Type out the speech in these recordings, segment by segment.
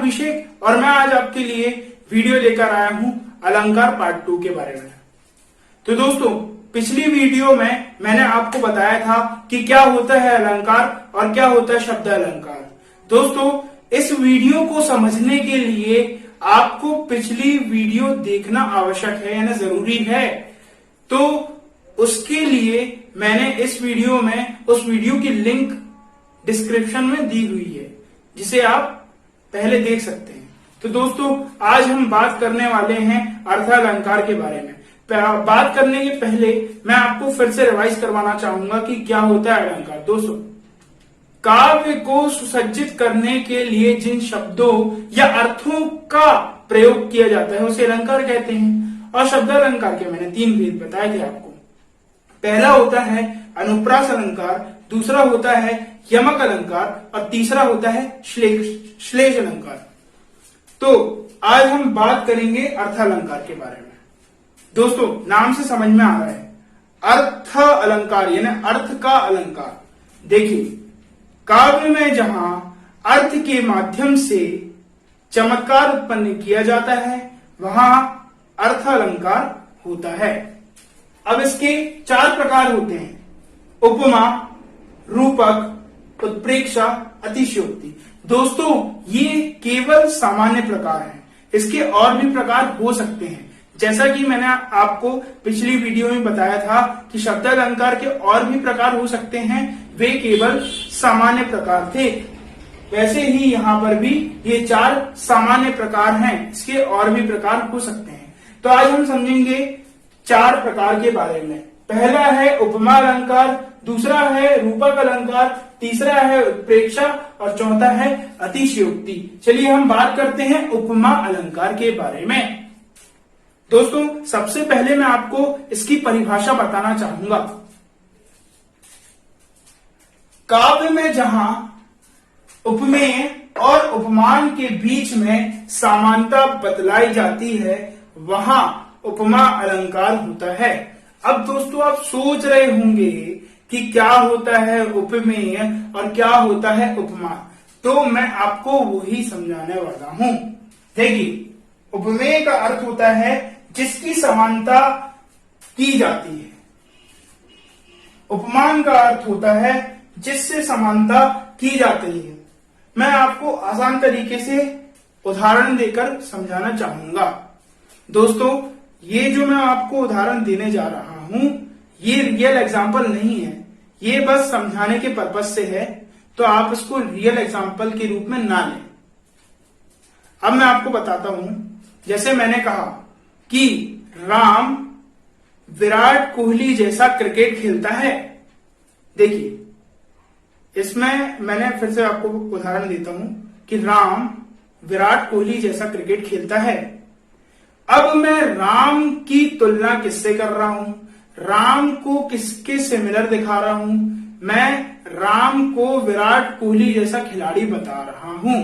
अभिषेक और मैं आज आपके लिए वीडियो लेकर आया हूं अलंकार पार्ट 2 के बारे में। तो दोस्तों, पिछली वीडियो में मैंने आपको बताया था कि क्या होता है अलंकार और क्या होता है शब्द अलंकार। दोस्तों, इस वीडियो को समझने के लिए आपको पिछली वीडियो देखना आवश्यक है, यानी जरूरी है। तो उसके लिए मैंने इस वीडियो में उस वीडियो की लिंक डिस्क्रिप्शन में दी हुई है, जिसे आप पहले देख सकते हैं। तो दोस्तों, आज हम बात करने वाले हैं अर्थ अलंकार के बारे में। बात करने के पहले मैं आपको फिर से रिवाइज करवाना चाहूंगा कि क्या होता है अलंकार। दोस्तों, काव्य को सुसज्जित करने के लिए जिन शब्दों या अर्थों का प्रयोग किया जाता है उसे अलंकार कहते हैं। और शब्द अलंकार के मैंने 3 भेद बताए थे आपको। पहला होता है अनुप्रास अलंकार, दूसरा होता है यमक अलंकार और तीसरा होता है श्लेष अलंकार। तो आज हम बात करेंगे अर्थ अलंकार के बारे में। दोस्तों, नाम से समझ में आ रहा है अर्थ अलंकार यानी अर्थ का अलंकार। देखिए, काव्य में जहां अर्थ के माध्यम से चमत्कार उत्पन्न किया जाता है वहां अर्थ अलंकार होता है। अब इसके 4 प्रकार होते हैं: उपमा, रूपक, उत्प्रेक्षा, अतिशयोक्ति। दोस्तों, ये केवल सामान्य प्रकार हैं, इसके और भी प्रकार हो सकते हैं। जैसा कि मैंने आपको पिछली वीडियो में बताया था कि शब्द अलंकार के और भी प्रकार हो सकते हैं, वे केवल सामान्य प्रकार थे। वैसे ही यहाँ पर भी ये 4 सामान्य प्रकार हैं, इसके और भी प्रकार हो सकते हैं। तो आज हम समझेंगे 4 प्रकार के बारे में। पहला है उपमा अलंकार, दूसरा है रूपक अलंकार, तीसरा है उत्प्रेक्षा और चौथा है अतिशयोक्ति। चलिए हम बात करते हैं उपमा अलंकार के बारे में। दोस्तों, सबसे पहले मैं आपको इसकी परिभाषा बताना चाहूंगा। काव्य में जहां उपमेय और उपमान के बीच में समानता बतलाई जाती है वहां उपमा अलंकार होता है। अब दोस्तों, आप सोच रहे होंगे कि क्या होता है उपमेय और क्या होता है उपमा। तो मैं आपको वही समझाने वाला हूं। देखिए, उपमेय का अर्थ होता है जिसकी समानता की जाती है। उपमान का अर्थ होता है जिससे समानता की जाती है। मैं आपको आसान तरीके से उदाहरण देकर समझाना चाहूंगा। दोस्तों, ये जो मैं आपको उदाहरण देने जा रहा हूं, ये रियल एग्जाम्पल नहीं है, ये बस समझाने के पर्पज से है। तो आप इसको रियल एग्जाम्पल के रूप में ना लें। अब मैं आपको बताता हूं। जैसे मैंने कहा कि राम विराट कोहली जैसा क्रिकेट खेलता है। देखिए, इसमें मैंने फिर से आपको उदाहरण देता हूं कि राम विराट कोहली जैसा क्रिकेट खेलता है। अब मैं राम की तुलना किससे कर रहा हूं? राम को किसके सिमिलर दिखा रहा हूं? मैं राम को विराट कोहली जैसा खिलाड़ी बता रहा हूं।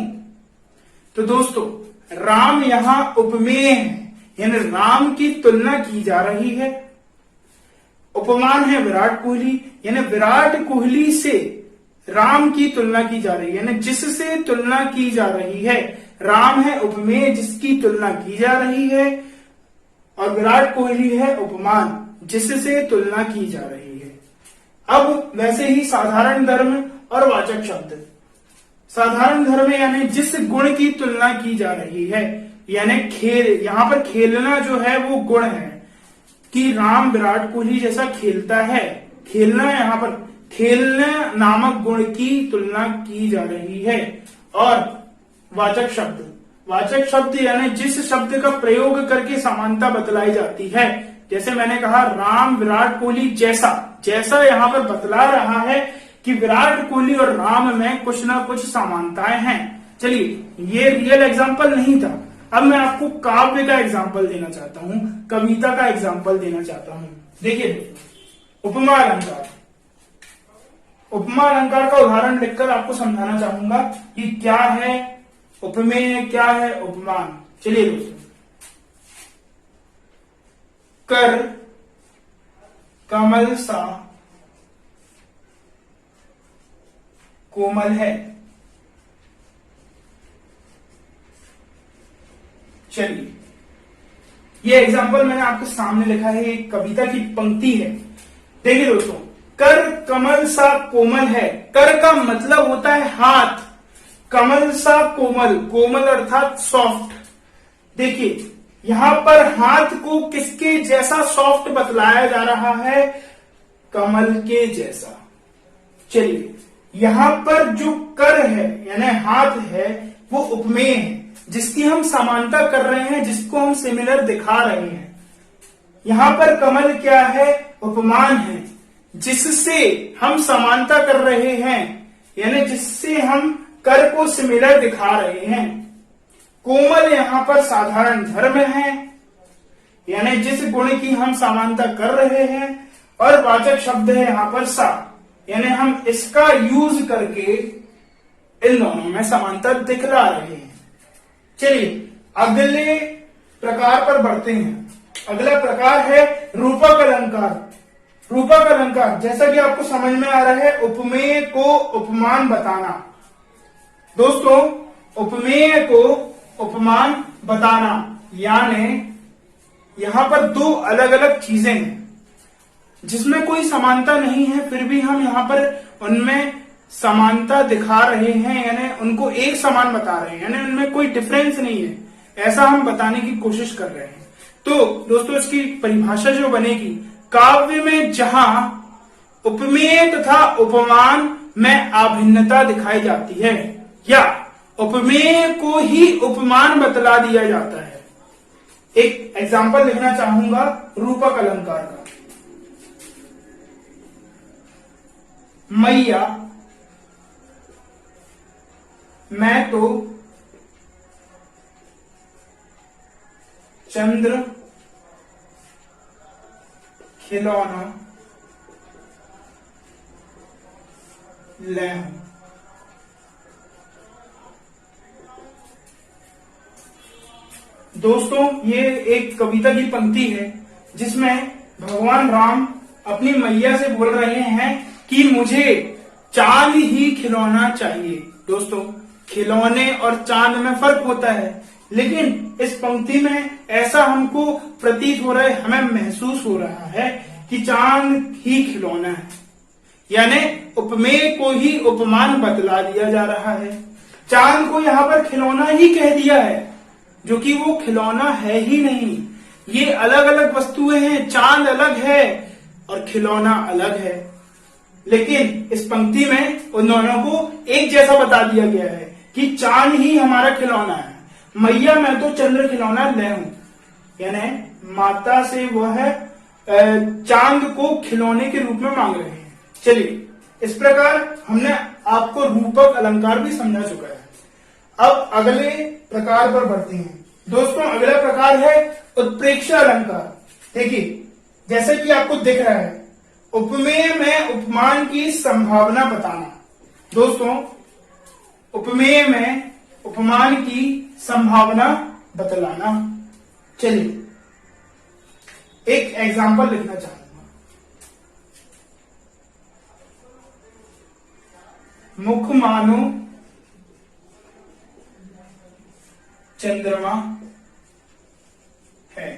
तो दोस्तों, राम यहां उपमेय है, यानी राम की तुलना की जा रही है। उपमान है विराट कोहली, यानी विराट कोहली से राम की तुलना की जा रही है, यानी जिससे तुलना की जा रही है। राम है उपमेय जिसकी तुलना की जा रही है, और विराट कोहली है उपमान जिससे तुलना की जा रही है। अब वैसे ही साधारण धर्म और वाचक शब्द। साधारण धर्म यानी जिस गुण की तुलना की जा रही है, यानी खेल। यहां पर खेलना जो है वो गुण है कि राम विराट कोहली जैसा खेलता है। खेलना, यहां पर खेलना नामक गुण की तुलना की जा रही है। और वाचक शब्द, वाचक शब्द यानी जिस शब्द का प्रयोग करके समानता बतलाई जाती है। जैसे मैंने कहा राम विराट कोहली जैसा, जैसा यहां पर बतला रहा है कि विराट कोहली और राम में कुछ ना कुछ समानताएं हैं। चलिए, ये रियल एग्जाम्पल नहीं था। अब मैं आपको काव्य का एग्जाम्पल देना चाहता हूं, कविता का एग्जाम्पल देना चाहता हूं। देखिए, उपमा अलंकार। उपमा अलंकार का उदाहरण लिखकर आपको समझाना चाहूंगा कि क्या है उपमेय, क्या है उपमान। चलिए दोस्तों, कर कमल सा कोमल है, चलिए, ये एग्जाम्पल मैंने आपके सामने लिखा है, एक कविता की पंक्ति है। देखिए दोस्तों, कर कमल सा कोमल है। कर का मतलब होता है हाथ, कमल सा कोमल, कोमल अर्थात सॉफ्ट। देखिए यहां पर हाथ को किसके जैसा सॉफ्ट बतलाया जा रहा है? कमल के जैसा। चलिए, यहां पर जो कर है यानी हाथ है वो उपमेय है, जिसकी हम समानता कर रहे हैं, जिसको हम सिमिलर दिखा रहे हैं। यहां पर कमल क्या है? उपमान है, जिससे हम समानता कर रहे हैं, यानी जिससे हम कर को सिमिलर दिखा रहे हैं। कोमल यहां पर साधारण धर्म है, यानी जिस गुण की हम समानता कर रहे हैं, और वाचक शब्द है यहां पर सा, यानी हम इसका यूज करके इन दोनों में समानता दिखला रहे हैं। चलिए अगले प्रकार पर बढ़ते हैं। अगला प्रकार है रूपक अलंकार। रूपक अलंकार, जैसा कि आपको समझ में आ रहा है, उपमेय को उपमान बताना। दोस्तों, उपमेय को उपमान बताना यानी यहां पर दो अलग अलग चीजें हैं जिसमें कोई समानता नहीं है, फिर भी हम यहां पर उनमें समानता दिखा रहे हैं, यानी उनको एक समान बता रहे हैं, यानी उनमें कोई डिफरेंस नहीं है, ऐसा हम बताने की कोशिश कर रहे हैं। तो दोस्तों, इसकी परिभाषा जो बनेगी, काव्य में जहां उपमेय तथा उपमान में अभिन्नता दिखाई जाती है या उपमेय को ही उपमान बतला दिया जाता है। एक एग्जाम्पल लिखना चाहूंगा रूपक अलंकार का। मैया मैं तो चंद्र खिलौना ले हूं। दोस्तों, ये एक कविता की पंक्ति है जिसमें भगवान राम अपनी मैया से बोल रहे हैं कि मुझे चांद ही खिलौना चाहिए। दोस्तों, खिलौने और चांद में फर्क होता है, लेकिन इस पंक्ति में ऐसा हमको प्रतीत हो रहा है, हमें महसूस हो रहा है कि चांद ही खिलौना है, यानी उपमेय को ही उपमान बतला दिया जा रहा है। चांद को यहाँ पर खिलौना ही कह दिया है, जो कि वो खिलौना है ही नहीं। ये अलग अलग वस्तुएं हैं, चांद अलग है और खिलौना अलग है, लेकिन इस पंक्ति में उन दोनों को एक जैसा बता दिया गया है कि चांद ही हमारा खिलौना है। मैया मैं तो चंद्र खिलौना ले हूं, यानी माता से वह चांद को खिलौने के रूप में मांग रहे हैं। चलिए, इस प्रकार हमने आपको रूपक अलंकार भी समझा चुका है। अब अगले प्रकार पर बढ़ते हैं। दोस्तों, अगला प्रकार है उत्प्रेक्षा अलंकार। देखिए, जैसे कि आपको दिख रहा है, उपमेय में उपमान की संभावना बताना। दोस्तों, उपमेय में उपमान की संभावना बतलाना। चलिए, एक एग्जाम्पल लिखना चाहूंगा। मुख मानो चंद्रमा है।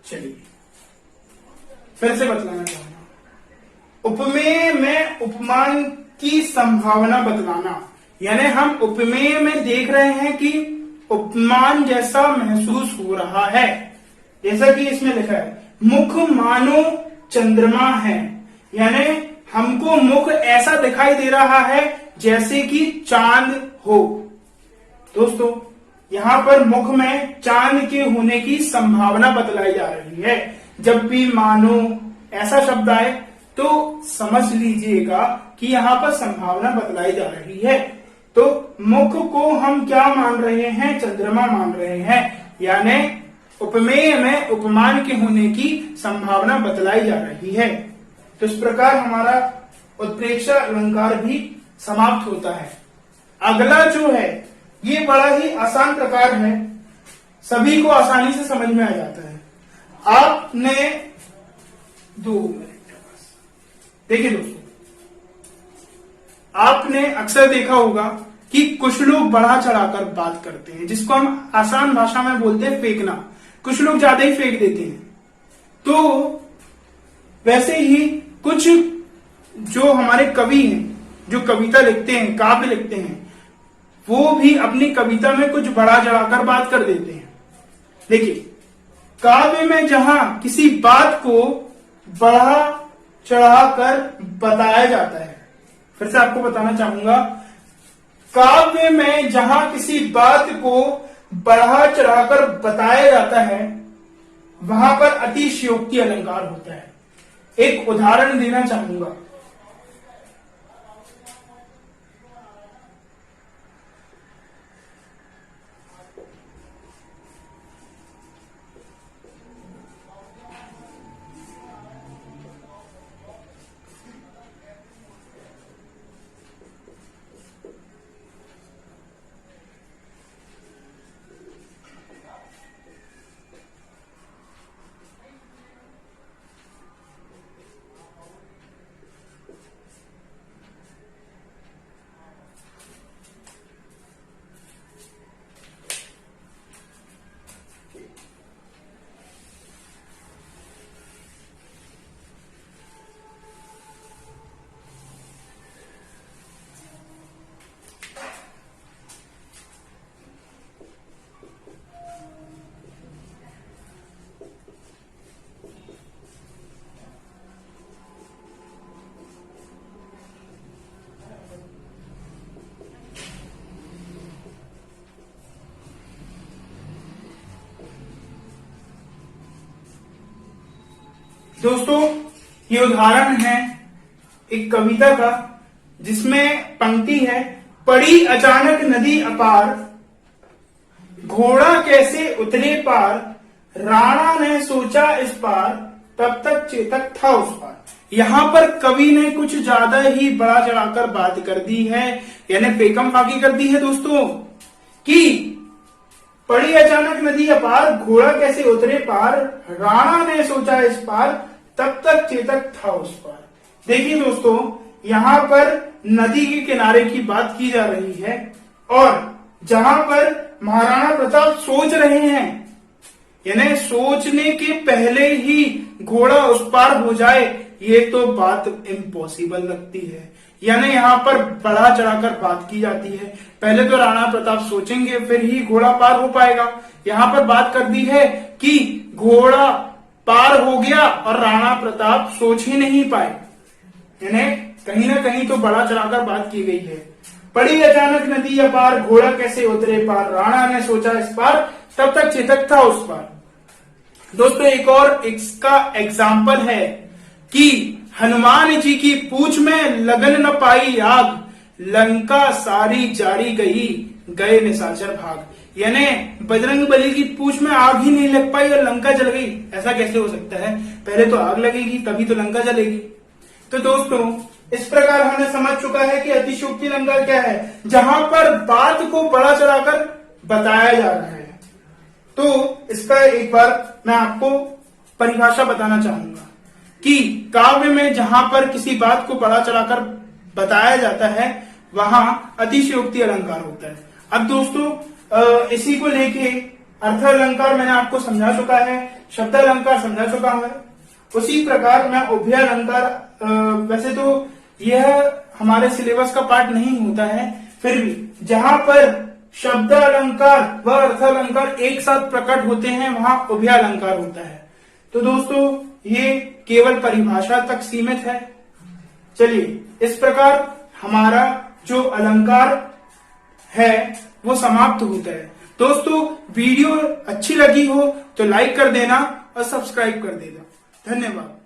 चलिए, फिर से बतलाना चाहूंगा। उपमेय में उपमान की संभावना बतलाना, यानी हम उपमेय में देख रहे हैं कि उपमान जैसा महसूस हो रहा है। जैसा कि इसमें लिखा है, मुख मानो चंद्रमा है, यानी हमको मुख ऐसा दिखाई दे रहा है जैसे कि चांद हो। दोस्तों, यहाँ पर मुख में चांद के होने की संभावना बतलाई जा रही है। जब भी मानो ऐसा शब्द आए तो समझ लीजिएगा कि यहाँ पर संभावना बतलाई जा रही है। तो मुख को हम क्या मान रहे हैं? चंद्रमा मान रहे हैं, यानी उपमेय में उपमान के होने की संभावना बतलाई जा रही है। तो इस प्रकार हमारा उत्प्रेक्षा अलंकार भी समाप्त होता है। अगला जो है ये बड़ा ही आसान प्रकार है, सभी को आसानी से समझ में आ जाता है। आपने 2 मिनट देखिए दोस्तों, आपने अक्सर देखा होगा कि कुछ लोग बढ़ा चढ़ाकर बात करते हैं, जिसको हम आसान भाषा में बोलते हैं फेंकना। कुछ लोग ज्यादा ही फेंक देते हैं। तो वैसे ही कुछ जो हमारे कवि हैं, जो कविता लिखते हैं, काव्य लिखते हैं, वो भी अपनी कविता में कुछ बढ़ा चढ़ाकर बात कर देते हैं। देखिए, काव्य में जहां किसी बात को बढ़ा चढ़ाकर बताया जाता है, फिर से आपको बताना चाहूंगा, काव्य में जहां किसी बात को बढ़ा चढ़ाकर बताया जाता है, वहां पर अतिशयोक्ति अलंकार होता है। एक उदाहरण देना चाहूंगा। दोस्तों, ये उदाहरण है एक कविता का, जिसमें पंक्ति है, पड़ी अचानक नदी अपार, घोड़ा कैसे उतरे पार, राणा ने सोचा इस पार, तब तक चेतक था उस पार। यहां पर कवि ने कुछ ज्यादा ही बड़ा चढ़ाकर बात कर दी है, यानी फेकम फाकी कर दी है दोस्तों, कि पड़ी अचानक नदी अपार, घोड़ा कैसे उतरे पार, राणा ने सोचा इस पार, तब तक चेतक था उस पार। देखिए दोस्तों, यहां पर नदी के किनारे की बात की जा रही है, और जहां पर महाराणा प्रताप सोच रहे हैं, यानी सोचने के पहले ही घोड़ा उस पार हो जाए, ये तो बात इम्पॉसिबल लगती है। यानी यहाँ पर बढ़ा चढ़ाकर बात की जाती है। पहले तो राणा प्रताप सोचेंगे, फिर ही घोड़ा पार हो पाएगा। यहाँ पर बात कर दी है कि घोड़ा पार हो गया और राणा प्रताप सोच ही नहीं पाए, यानी कहीं ना कहीं तो बढ़ा चढ़ाकर बात की गई है। पड़ी अचानक नदी अपार, घोड़ा कैसे उतरे पार, राणा ने सोचा इस पार, तब तक चेतक था उस पार। दोस्तों, एक और इसका एग्जाम्पल है कि हनुमान जी की पूंछ में लगन न पाई आग, लंका सारी जारी गई, गए निशाचर भाग। यानी बजरंग बली की पूंछ में आग ही नहीं लग पाई और लंका जल गई। ऐसा कैसे हो सकता है? पहले तो आग लगेगी तभी तो लंका जलेगी। तो दोस्तों, इस प्रकार हमने समझ चुका है कि अतिशयोक्ति अलंकार क्या है, जहां पर बात को बढ़ा चढ़ाकर बताया जा रहा है। तो इसका एक बार मैं आपको परिभाषा बताना चाहूंगा कि काव्य में जहां पर किसी बात को बढ़ा चढ़ाकर बताया जाता है, वहां अतिशयोक्ति अलंकार होता है। अब दोस्तों, इसी को लेके अर्थ अलंकार मैंने आपको समझा चुका है, शब्द अलंकार समझा चुका हूं। उसी प्रकार मैं उभय अलंकार, वैसे तो यह हमारे सिलेबस का पार्ट नहीं होता है, फिर भी जहां पर शब्द अलंकार व अर्थ अलंकार एक साथ प्रकट होते हैं, वहां उभय अलंकार होता है। तो दोस्तों, ये केवल परिभाषा तक सीमित है। चलिए, इस प्रकार हमारा जो अलंकार है वो समाप्त होता है। दोस्तों, वीडियो अच्छी लगी हो तो लाइक कर देना और सब्सक्राइब कर देना। धन्यवाद।